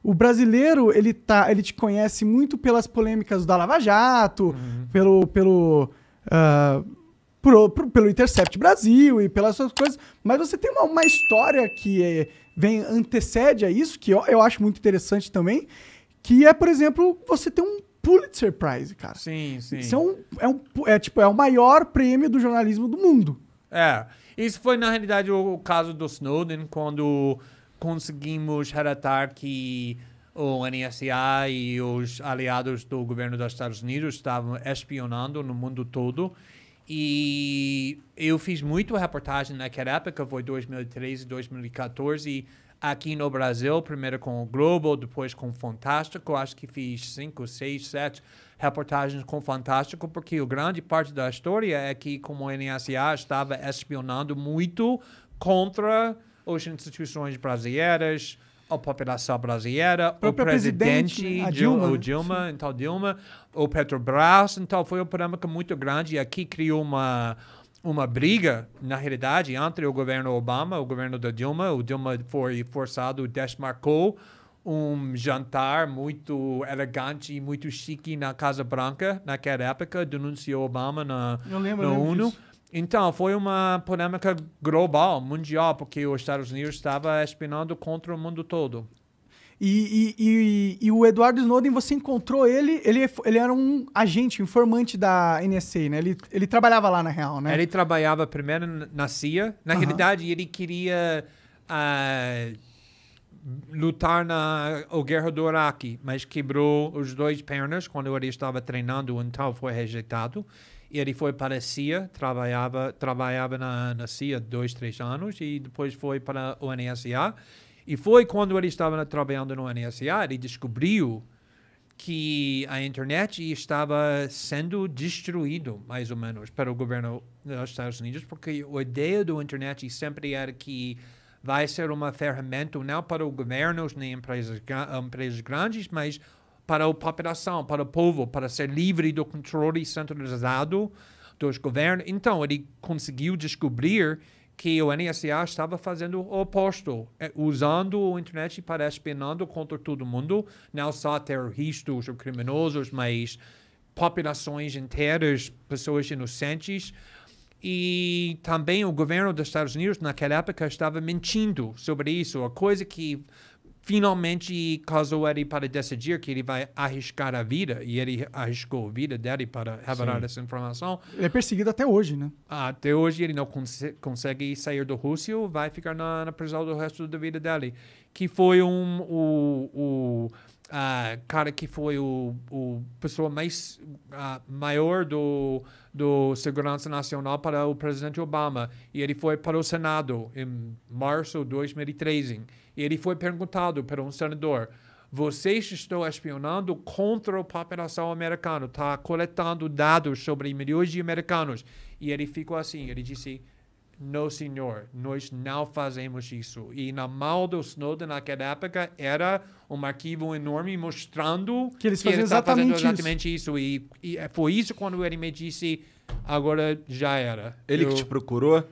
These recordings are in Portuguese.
o brasileiro, ele te conhece muito pelas polêmicas da Lava Jato, pelo Intercept Brasil e pelas suas coisas, mas você tem uma história que antecede a isso, que eu acho muito interessante também, que é, por exemplo, você tem um Pulitzer Prize, cara. Sim, sim. Isso é o maior prêmio do jornalismo do mundo. Isso foi, na realidade, o caso do Snowden, quando conseguimos relatar que o NSA e os aliados do governo dos Estados Unidos estavam espionando no mundo todo. E eu fiz muito reportagem naquela época, foi 2013, 2014, aqui no Brasil, primeiro com o Globo, depois com o Fantástico. Acho que fiz 5, 6, 7 reportagens com o Fantástico, porque a grande parte da história é que como o NSA estava espionando muito contra as instituições brasileiras, a população brasileira, o presidente, Dilma, Dilma, o Petrobras. Então, foi uma polêmica muito grande e aqui criou uma briga, na realidade, entre o governo Obama e o governo da Dilma. O Dilma foi forçado, desmarcou um jantar muito elegante e muito chique na Casa Branca, naquela época, denunciou Obama na ONU. Disso. Então, foi uma polêmica global, mundial, porque os Estados Unidos estava espionando contra o mundo todo. E o Edward Snowden, você encontrou ele era um agente, informante da NSA, né? Ele trabalhava lá, na real, né? Ele trabalhava primeiro na CIA. Na realidade, ele queria lutar na guerra do Iraque, mas quebrou os 2 pernas quando ele estava treinando, então foi rejeitado. E ele foi para a CIA, trabalhava na CIA 2, 3 anos e depois foi para o NSA. E foi quando ele estava trabalhando no NSA, ele descobriu que a internet estava sendo destruído, mais ou menos, para o governo dos Estados Unidos, porque a ideia da internet sempre era que vai ser uma ferramenta não para os governos nem empresas grandes, mas para a população, para o povo, para ser livre do controle centralizado dos governos. Então, ele conseguiu descobrir que o NSA estava fazendo o oposto, usando a internet para espionando contra todo mundo, não só terroristas ou criminosos, mas populações inteiras, pessoas inocentes. E também o governo dos Estados Unidos, naquela época, estava mentindo sobre isso, a coisa que finalmente causou ele para decidir que ele vai arriscar a vida, e ele arriscou a vida dele para revelar essa informação. Ele é perseguido até hoje, né? Até hoje ele não consegue sair da Rússia, vai ficar na prisão do resto da vida dele. Que foi cara que foi o pessoa mais maior do Segurança Nacional para o presidente Obama. E ele foi para o Senado em março de 2013. E ele foi perguntado por um senador: vocês estão espionando contra a população americana, está coletando dados sobre milhões de americanos. E ele ficou assim, ele disse: não, senhor, nós não fazemos isso. E na mão do Snowden naquela época era um arquivo enorme mostrando que eles faziam exatamente isso. E foi isso quando ele me disse: agora já era. Ele que te procurou?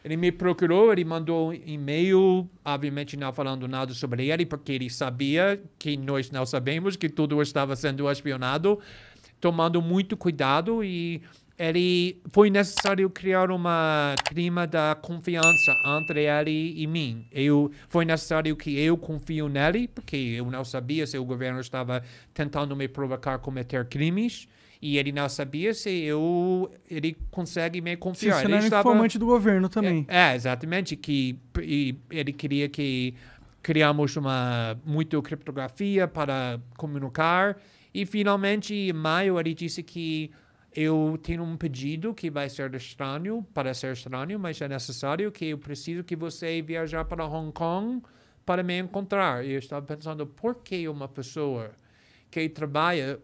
Ele me procurou, ele mandou um e-mail, obviamente não falando nada sobre ele, porque ele sabia que nós não sabemos que tudo estava sendo espionado, tomando muito cuidado, e foi necessário criar uma clima da confiança entre ele e mim. Foi necessário que eu confio nele, porque eu não sabia se o governo estava tentando me provocar a cometer crimes. E ele não sabia se ele consegue me confiar. Sim, você não era informante do governo também. Exatamente. E ele queria que criamos muita criptografia para comunicar. E finalmente, em maio, ele disse que eu tenho um pedido que vai ser estranho, mas é necessário, que eu preciso que você viajar para Hong Kong para me encontrar. E eu estava pensando, por que uma pessoa que trabalha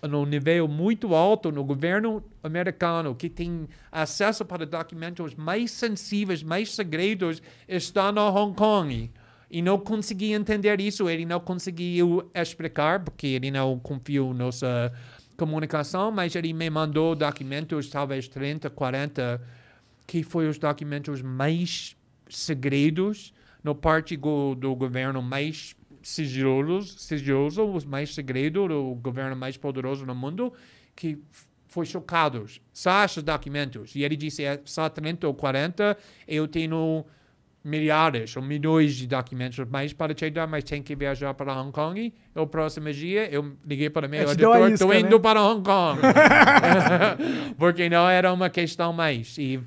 no nível muito alto no governo americano, que tem acesso para documentos mais sensíveis, mais segredos, está no Hong Kong? E não consegui entender isso, ele não conseguiu explicar, porque ele não confiou na nossa comunicação, mas ele me mandou documentos, talvez 30, 40, que foi os documentos mais segredos, no parte do governo mais sigiloso, o mais segredo do governo mais poderoso no mundo, que foi chocado. Só esses documentos. E ele disse, só 30 ou 40, eu tenho milhares ou milhões de documentos mais para te dar, mas tem que viajar para Hong Kong. E o próximo dia, eu liguei para meu editor, estou indo para Hong Kong. Porque não era uma questão mais. E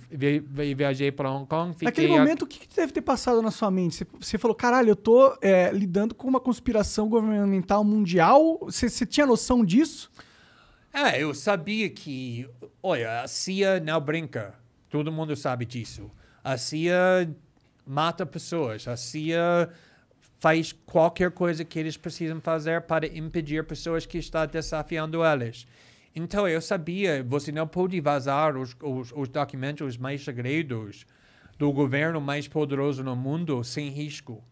viajei para Hong Kong. Naquele momento, o que deve ter passado na sua mente? Você falou, caralho, eu tô lidando com uma conspiração governamental mundial. Você tinha noção disso? Eu sabia que, olha, a CIA não brinca. Todo mundo sabe disso. A CIA mata pessoas. A CIA faz qualquer coisa que eles precisam fazer para impedir pessoas que estão desafiando elas. Então, eu sabia, você não pode vazar os documentos mais segredos do governo mais poderoso no mundo sem risco.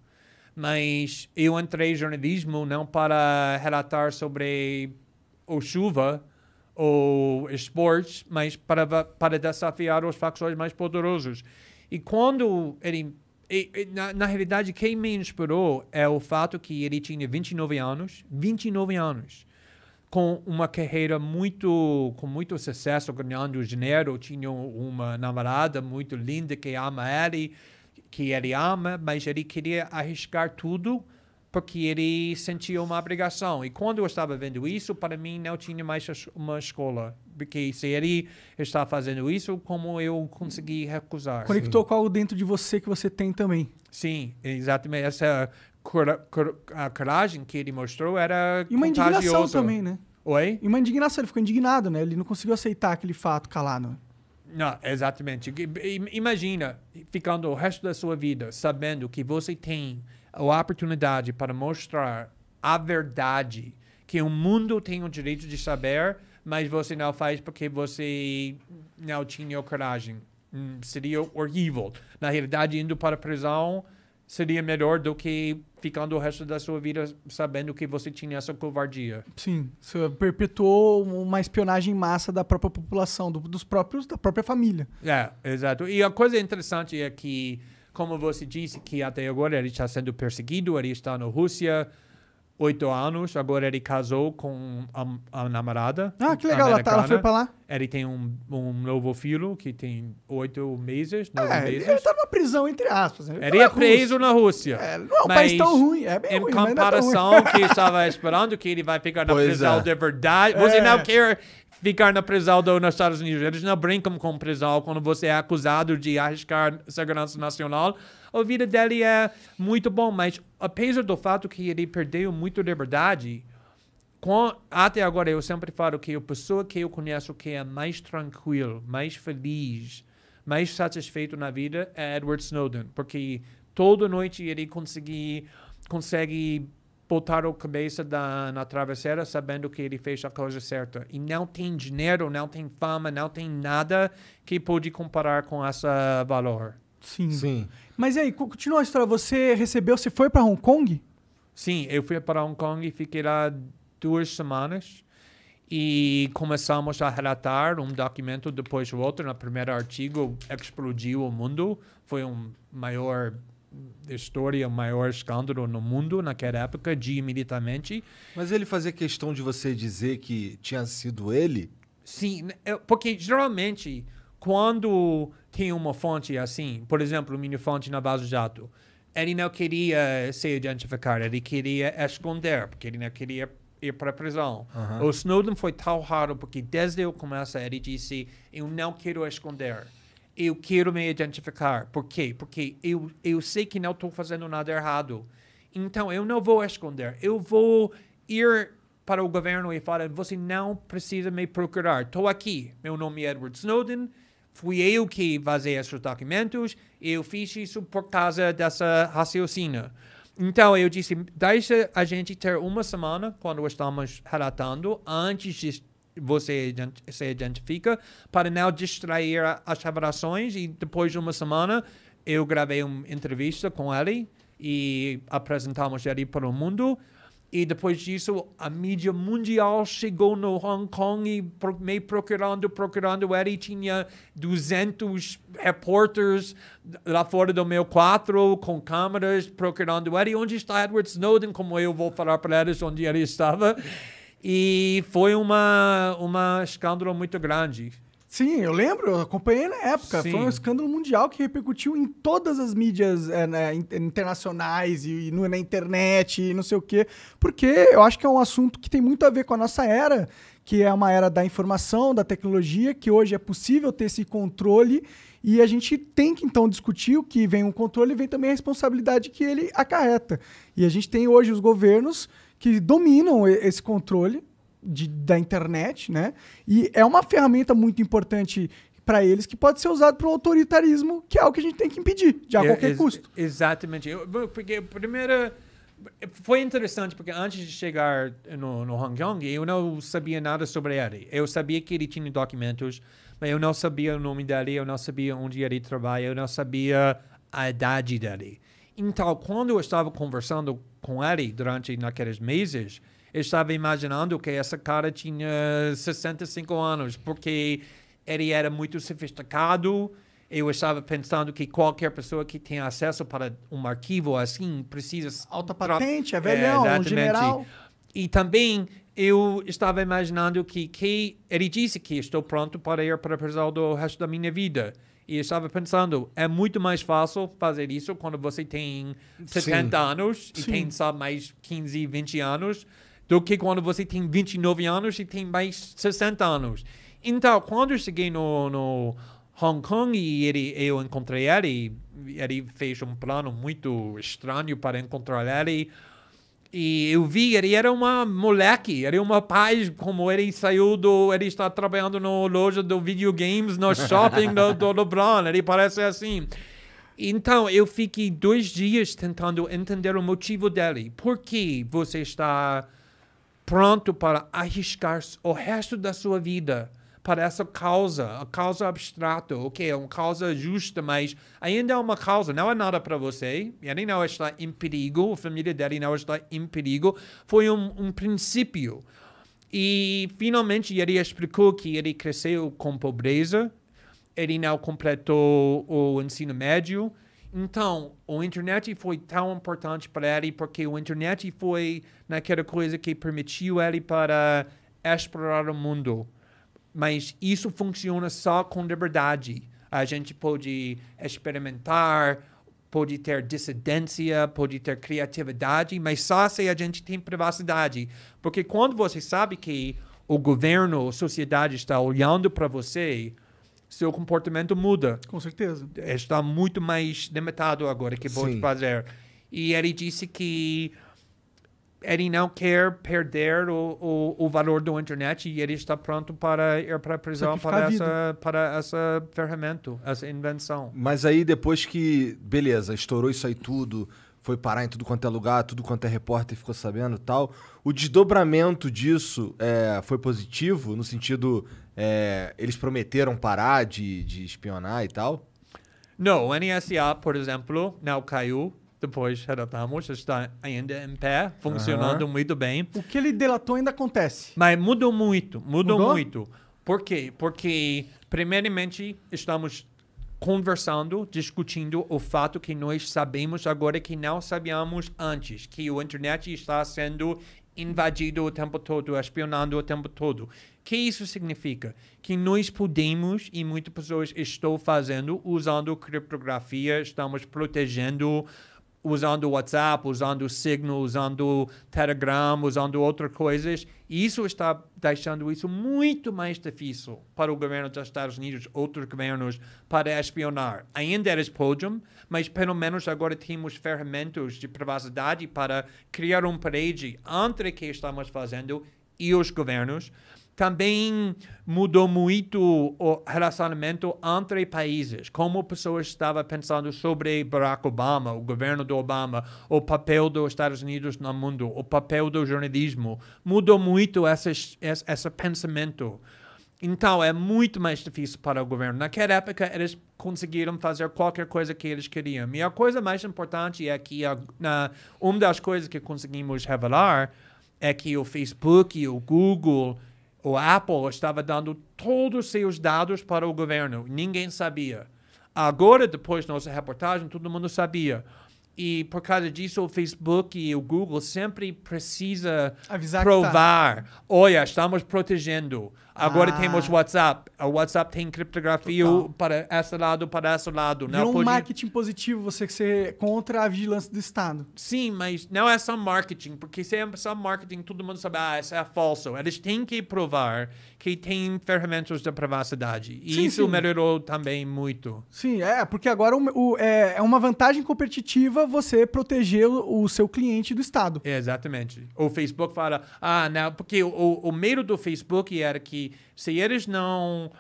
Mas eu entrei em jornalismo não para relatar sobre o chuva ou esportes, mas para desafiar os facções mais poderosos. E quando ele... Na realidade, quem me inspirou é o fato que ele tinha 29 anos, com uma carreira com muito sucesso, ganhando dinheiro, tinha uma namorada muito linda que ama ele, que ele ama, mas ele queria arriscar tudo porque ele sentia uma obrigação. E quando eu estava vendo isso, para mim não tinha mais uma escola. Porque se ele está fazendo isso, como eu consegui recusar? Conectou com algo dentro de você que você tem também. Sim, exatamente. Essa a coragem que ele mostrou era e uma contagiosa. Indignação também, né? Oi? E uma indignação, ele ficou indignado, né? Ele não conseguiu aceitar aquele fato calado. Não, exatamente. Imagina ficando o resto da sua vida sabendo que você tem a oportunidade para mostrar a verdade, que o mundo tem o direito de saber, mas você não faz porque você não tinha coragem. Seria horrível. Na realidade, indo para a prisão seria melhor do que ficando o resto da sua vida sabendo que você tinha essa covardia. Sim, você perpetuou uma espionagem em massa da própria população, da própria família. Exato. E a coisa interessante é que, como você disse, que até agora ele está sendo perseguido, ele está na Rússia 8 anos, agora ele casou com a namorada. Ah, que legal, ela foi pra lá. Ele tem um novo filho que tem 8 meses, 9 meses. Ele tá numa prisão, entre aspas. Ele é preso na Rússia. Não é um país tão ruim, é bem ruim, em comparação que estava esperando que ele vai ficar na prisão de verdade. Você não quer ficar na prisão nos Estados Unidos. Eles não brincam com prisão quando você é acusado de arriscar segurança nacional. A vida dele é muito bom, mas apesar do fato que ele perdeu muito liberdade, até agora eu sempre falo que a pessoa que eu conheço que é mais tranquilo, mais feliz, mais satisfeito na vida é Edward Snowden, porque toda noite ele consegue botar a cabeça na travesseira sabendo que ele fez a coisa certa. E não tem dinheiro, não tem fama, não tem nada que pode comparar com esse valor. Sim. Mas e aí, continua a história. Você foi para Hong Kong? Sim, eu fui para Hong Kong e fiquei lá 2 semanas. E começamos a relatar um documento depois do outro. No primeiro artigo, explodiu o mundo. Foi maior história, o maior escândalo no mundo naquela época, imediatamente. Mas ele fazia questão de você dizer que tinha sido ele? Sim, porque geralmente, quando tem uma fonte assim, por exemplo, minha fonte na Vaza Jato, ele não queria se identificar, ele queria esconder, porque ele não queria ir para a prisão. O Snowden foi tão raro, porque desde o começo ele disse, eu não quero esconder. Eu quero me identificar. Por quê? Porque eu sei que não estou fazendo nada errado. Então, eu não vou esconder. Eu vou ir para o governo e falar, você não precisa me procurar. Estou aqui. Meu nome é Edward Snowden. Fui eu que vazei esses documentos. Eu fiz isso por causa dessa raciocínio. Então, eu disse, deixa a gente ter uma semana, quando estamos relatando, antes de você se identifica, para não distrair as revelações. E depois de uma semana, eu gravei uma entrevista com ele e apresentamos ele para o mundo. E depois disso, a mídia mundial chegou no Hong Kong e me procurando ele. Tinha 200 repórteres lá fora do meu quarto com câmeras procurando ele. Onde está Edward Snowden? Como eu vou falar para eles onde ele estava. E foi uma escândalo muito grande. Sim, eu lembro, eu acompanhei na época. Sim. Foi um escândalo mundial que repercutiu em todas as mídias internacionais e na internet e não sei o quê. Porque eu acho que é um assunto que tem muito a ver com a nossa era, que é uma era da informação, da tecnologia, que hoje é possível ter esse controle e a gente tem que, então, discutir o que vem um controle e vem também a responsabilidade que ele acarreta. E a gente tem hoje os governos que dominam esse controle da internet, né? E é uma ferramenta muito importante para eles que pode ser usado para o autoritarismo, que é algo que a gente tem que impedir, a qualquer custo. Exatamente. Porque primeiro foi interessante, porque antes de chegar no Hong Kong, eu não sabia nada sobre ele. Eu sabia que ele tinha documentos, mas eu não sabia o nome dele, eu não sabia onde ele trabalha, eu não sabia a idade dele. Então, quando eu estava conversando com ele durante naqueles meses, eu estava imaginando que essa cara tinha 65 anos, porque ele era muito sofisticado. Eu estava pensando que qualquer pessoa que tenha acesso para um arquivo assim precisa... Alta patente, é velhão, um general. E também eu estava imaginando que ele disse que estou pronto para ir para a prisão do resto da minha vida. E eu estava pensando, é muito mais fácil fazer isso quando você tem 70 anos e tem só mais 15, 20 anos, do que quando você tem 29 anos e tem mais 60 anos. Então, quando eu cheguei no Hong Kong e eu encontrei ele fez um plano muito estranho para encontrar ele. E eu vi, ele era uma moleque, ele era uma pai, como ele ele está trabalhando na loja de videogames no shopping do LeBron, ele parece assim. Então, eu fiquei 2 dias tentando entender o motivo dele. Por que você está pronto para arriscar o resto da sua vida para essa causa, a causa abstrata, ok, é uma causa justa, mas ainda é uma causa, não é nada para você, ele não está em perigo, a família dele não está em perigo, foi um princípio. E, finalmente, ele explicou que ele cresceu com pobreza, ele não completou o ensino médio. Então, a internet foi tão importante para ele porque a internet foi naquela coisa que permitiu ele para explorar o mundo. Mas isso funciona só com liberdade. A gente pode experimentar, pode ter dissidência, pode ter criatividade, mas só se a gente tem privacidade. Porque quando você sabe que o governo, a sociedade está olhando para você, seu comportamento muda. Com certeza. Está muito mais limitado agora que pode fazer. E ele disse que ele não quer perder o valor da internet e ele está pronto para ir para a prisão para essa ferramenta, essa invenção. Mas aí depois que, beleza, estourou isso aí tudo, foi parar em tudo quanto é lugar, tudo quanto é repórter ficou sabendo e tal, o desdobramento disso foi positivo, no sentido, eles prometeram parar de espionar e tal? Não, o NSA, por exemplo, não caiu. Depois relatamos, está ainda em pé, funcionando muito bem. O que ele delatou ainda acontece. Mas mudou muito. Por quê? Porque, primeiramente, estamos conversando, discutindo o fato que nós sabemos agora que não sabíamos antes, que a internet está sendo invadido o tempo todo, espionando o tempo todo. O que isso significa? Que nós podemos, e muitas pessoas estão fazendo, usando criptografia, estamos protegendo, usando WhatsApp, usando Signal, usando Telegram, usando outras coisas. E isso está deixando isso muito mais difícil para o governo dos Estados Unidos, outros governos, para espionar. Ainda eles podem, mas pelo menos agora temos ferramentas de privacidade para criar uma parede entre o que estamos fazendo e os governos. Também mudou muito o relacionamento entre países, como pessoas estavam pensando sobre Barack Obama, o governo do Obama, o papel dos Estados Unidos no mundo, o papel do jornalismo. Mudou muito esse pensamento. Então, é muito mais difícil para o governo. Naquela época, eles conseguiram fazer qualquer coisa que eles queriam. E a coisa mais importante é que uma das coisas que conseguimos revelar é que o Facebook, o Google, o Apple estava dando todos os seus dados para o governo. Ninguém sabia. Agora, depois da nossa reportagem, todo mundo sabia. E por causa disso, o Facebook e o Google sempre precisa Avisar provar. Olha, estamos protegendo. Agora temos WhatsApp. O WhatsApp tem criptografia para esse lado, para esse lado. Virou um marketing positivo você ser contra a vigilância do Estado. Sim, mas não é só marketing, porque se é só marketing, todo mundo sabe, isso é falso. Eles têm que provar que tem ferramentas de privacidade. E isso melhorou também muito. Sim, porque agora é uma vantagem competitiva você proteger o seu cliente do Estado. Exatamente. O Facebook fala, não, porque o medo do Facebook era que se eles não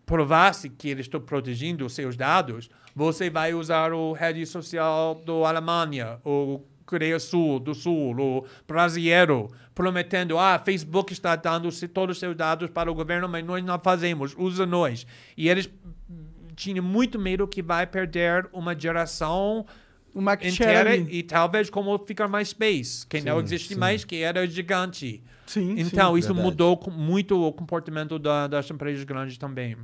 provassem que eles estão protegendo os seus dados, você vai usar a rede social da Alemanha, o Coreia do Sul, o brasileiro, prometendo, Facebook está dando todos os seus dados para o governo, mas nós não fazemos, usa nós. E eles tinham muito medo que vai perder uma geração inteira e talvez como ficar MySpace, que não existe mais, que era gigante. Então, isso mudou muito o comportamento das empresas grandes também.